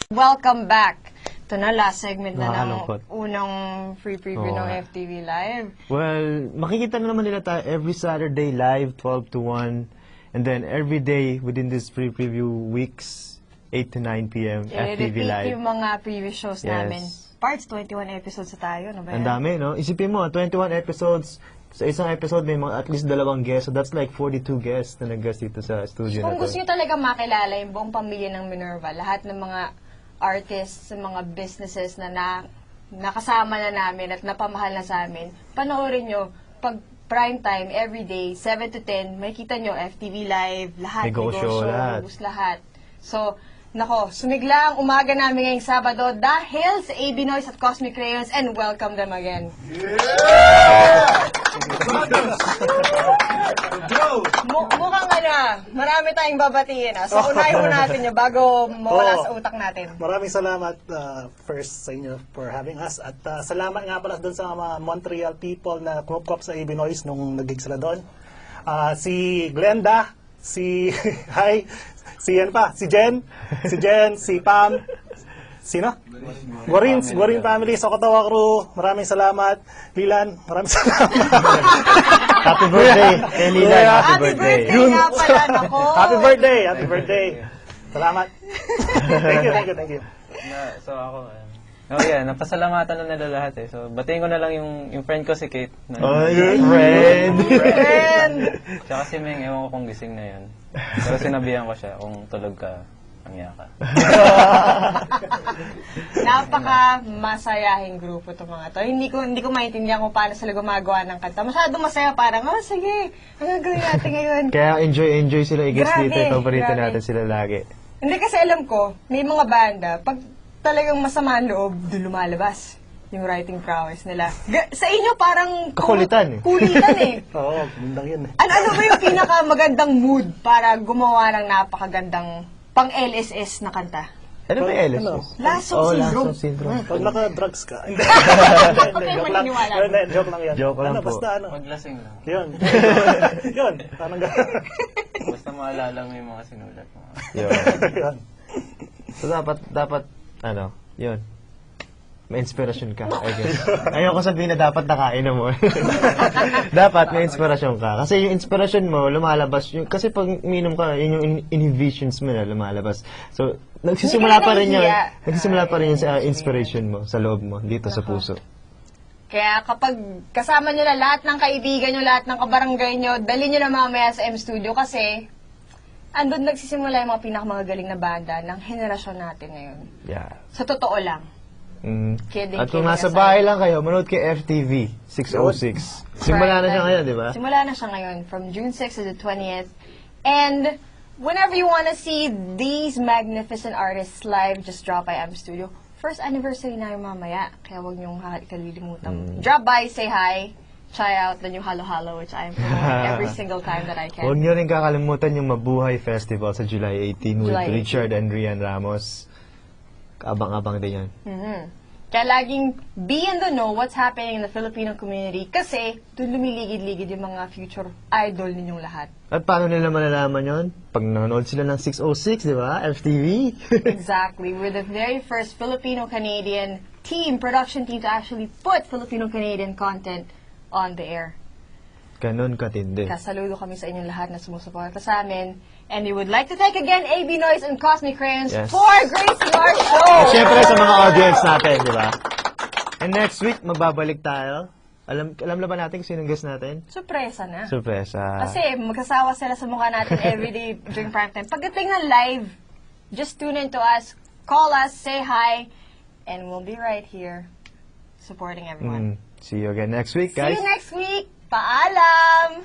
Welcome back. Ito na, last segment na ng Nakakalungkot. unang free preview ng FTV Live. Well, makikita na naman nila tayo every Saturday live, 12 to 1. And then every day within this free preview weeks, 8 to 9 p.m. FTV I-repeat Live. yung mga previous shows Yes. namin. Parts, 21 episodes na tayo. Ano ba yan? Ang dami, no? Isipin mo, 21 episodes. Sa isang episode, may mga at least 2 guests. So that's like 42 guests na nag-guest dito sa studio Kung na gusto to. nyo talaga makilala yung buong pamilya ng Minerva, lahat ng mga artists, mga businesses na nakasama na namin at napamahal na sa amin, panoorin nyo, pag prime time, every day, 7 to 10, may kita nyo, FTV Live, lahat, Negosyo, lahat. Negus, lahat. So, nako, sumigla ang umaga namin ngayong Sabado dahil sa AB Noise at Cosmic Crayons, and welcome them again. Mukhang marami tayong babatiin. So, unahin mo natin yun bago mawala sa utak natin. Maraming salamat first sa inyo for having us. At salamat nga pala doon sa mga Montreal people na kumupkop sa AB Noise nung nag-gig sila doon. Si Glenda, si si Jen, si Pam, sino? Guarin family, Sokotawa crew, maraming salamat. Lilan, maraming salamat. Happy birthday! Kay Lilan, happy birthday! nga pala, nako. Happy birthday! Salamat. Thank you. So ako, napasalamatan na nila lahat eh. So batiin ko na lang yung friend ko si Kate. Oh, your friend! Tsaka si Meng, ewan ko kung gising na yan. Pero sinabihan ko siya, kung tulog ka, angya ka. Napaka masayahing grupo itong mga to. Hindi ko maintindihan kung paano sila gumagawa ng kanta. Masyadong masaya, parang, sige, ano gawin natin ngayon? Kaya enjoy sila i-guest Grabe, dito. Paborito grabe. natin sila lagi. Hindi kasi alam ko, may mga banda, pag talagang masama ang loob, doon lumalabas yung writing prowess nila. Sa inyo parang Kakulitan eh. Kulitan eh. Oo, gandang yun eh. Ano ba yung pinakamagandang mood para gumawa ng napakagandang pang-LSS na kanta? Ano ba yung LSS? Lasong syndrome. Lasong syndrome. Pag naka-drugs ka. Hindi. Joke lang. maniniwala. Joke lang yan. Joke lang po. Basta Maglasing lang. Yun. Yun. Parang gano'n. Basta maalala mo yung mga sinulat mo. Yun. Yun. So dapat, yun. May inspirasyon ka, I guess. Ayoko sabihin na dapat nakainom mo. Dapat may inspirasyon ka. Kasi yung inspirasyon mo, lumalabas. Kasi pag uminom ka, yun yung inhibitions mo na lumalabas. So, nagsisimula pa rin yun sa inspiration mo, sa loob mo, dito sa puso. Kaya kapag kasama nyo na lahat ng kaibigan nyo, lahat ng kabarangay nyo, dali nyo na mamaya sa M-Studio kasi andun nagsisimula yung mga pinakamagagaling na banda ng henerasyon natin ngayon. Yeah. Sa totoo lang. At kung nasa bahay lang kayo, manood kay FTV 606. Simula na siya ngayon, di ba? Simula na siya ngayon, from June 6th to the 20th. And whenever you wanna see these magnificent artists live, just drop by M Studio. First anniversary na yung mamaya, kaya huwag niyong kalilimutan. Drop by, say hi, try out the new Halo Halo, which I'm promoting every single time that I can. Huwag niyo rin kakalimutan yung Mabuhay Festival sa July 18 with July 18. Richard and Rian Ramos. Abang-abang din yan. Kaya laging be in the know what's happening in the Filipino community kasi doon lumiligid-ligid yung mga future idol ninyong lahat. At paano nila malalaman yon? Pag nanonood sila ng 606, di ba? FTV. Exactly. We're the very first Filipino-Canadian production team to actually put Filipino-Canadian content on the air. Ganon katindi. Kasaludo kami sa inyong lahat na sumusuporta sa amin. And we would like to thank again AB Noise and Cosmic Crayons for gracing our show! At syempre sa mga audience natin, di ba? And next week, magbabalik tayo. Alam na ba natin kung sinong guest natin? Surpresa na. Surpresa. Kasi magkasawa sila sa mukha natin everyday during prime time. Pagdating ng live, just tune in to us, call us, say hi, and we'll be right here supporting everyone. See you again next week, guys. See you next week! Paalam!